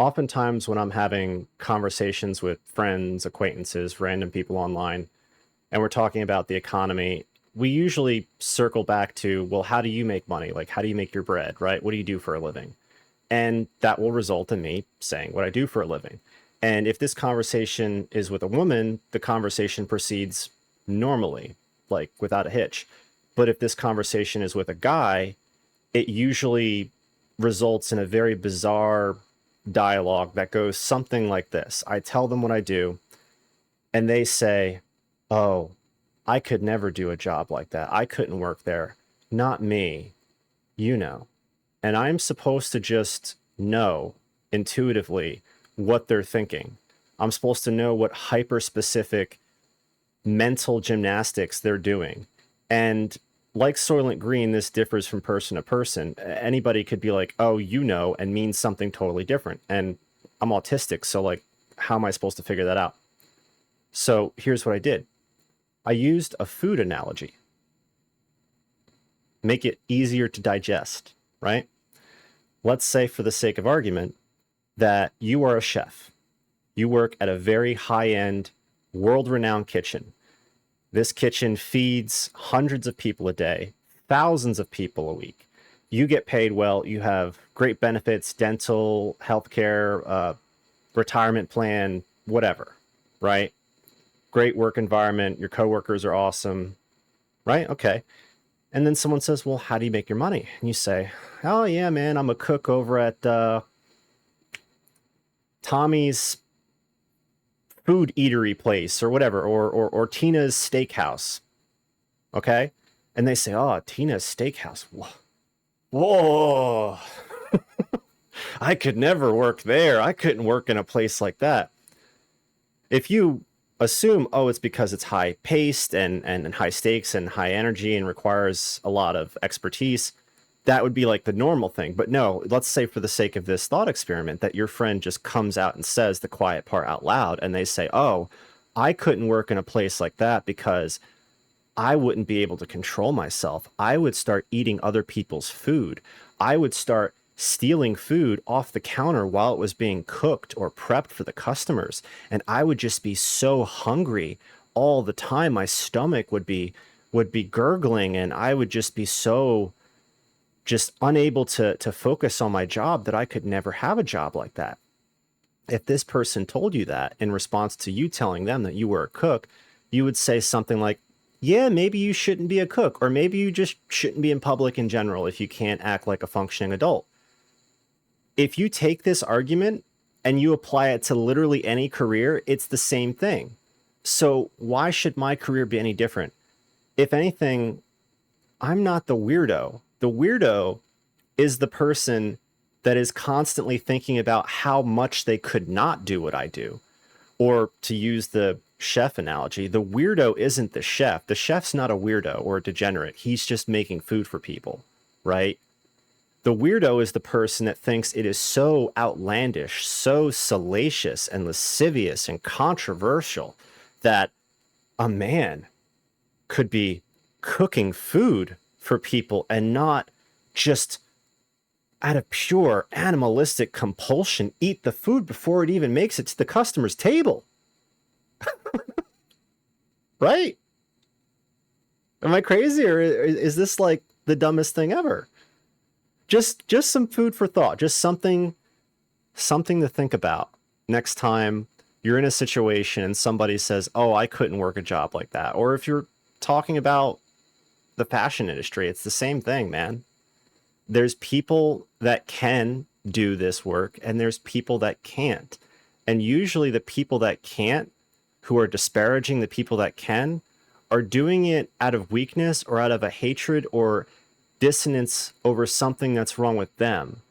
Oftentimes, when I'm having conversations with friends, acquaintances, random people online, and we're talking about the economy, we usually circle back to, well, how do you make money? Like, how do you make your bread, right? What do you do for a living? And that will result in me saying what I do for a living. And if this conversation is with a woman, the conversation proceeds normally, like without a hitch. But if this conversation is with a guy, it usually results in a very bizarre dialogue that goes something like this. I tell them what I do, and they say, "Oh, I could never do a job like that. I couldn't work there. Not me, you know." And I'm supposed to just know intuitively what they're thinking. I'm supposed to know what hyper specific mental gymnastics they're doing. And like Soylent Green, this differs from person to person. Anybody could be like, "Oh, you know," and mean something totally different. And I'm autistic, so like, how am I supposed to figure that out? So here's what I did. I used a food analogy. Make it easier to digest, right? Let's say, for the sake of argument, that you are a chef. You work at a very high-end, world-renowned kitchen. This kitchen feeds hundreds of people a day, thousands of people a week. You get paid well. You have great benefits, dental, healthcare, retirement plan, whatever, right? Great work environment. Your coworkers are awesome, right? Okay. And then someone says, "Well, how do you make your money?" And you say, "Oh, yeah, man, I'm a cook over at Tommy's food eatery place or whatever, or Tina's steakhouse." Okay. And they say, "Oh, Tina's steakhouse. Whoa. Whoa. I could never work there. I couldn't work in a place like that." If you assume, oh, it's because it's high paced and high stakes and high energy and requires a lot of expertise, that would be like the normal thing. But no, let's say, for the sake of this thought experiment, that your friend just comes out and says the quiet part out loud, and they say, "Oh, I couldn't work in a place like that because I wouldn't be able to control myself. I would start eating other people's food. I would start stealing food off the counter while it was being cooked or prepped for the customers. And I would just be so hungry all the time. My stomach would be gurgling, and I would just be so just unable to focus on my job that I could never have a job like that." If this person told you that in response to you telling them that you were a cook, you would say something like, "Yeah, maybe you shouldn't be a cook, or maybe you just shouldn't be in public in general if you can't act like a functioning adult." If you take this argument and you apply it to literally any career, it's the same thing. So why should my career be any different? If anything, I'm not the weirdo. The weirdo is the person that is constantly thinking about how much they could not do what I do. Or, to use the chef analogy, the weirdo isn't the chef. The chef's not a weirdo or a degenerate. He's just making food for people, right? The weirdo is the person that thinks it is so outlandish, so salacious and lascivious and controversial that a man could be cooking food for people and not just out of pure animalistic compulsion eat the food before it even makes it to the customer's table. Right? Am I crazy, or is this like the dumbest thing ever? Just some food for thought, just something to think about next time you're in a situation and somebody says, "Oh, I couldn't work a job like that." Or if you're talking about the fashion industry, it's the same thing, man. There's people that can do this work and there's people that can't. And usually the people that can't, who are disparaging the people that can, are doing it out of weakness or out of a hatred or dissonance over something that's wrong with them,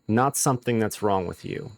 not something that's wrong with you.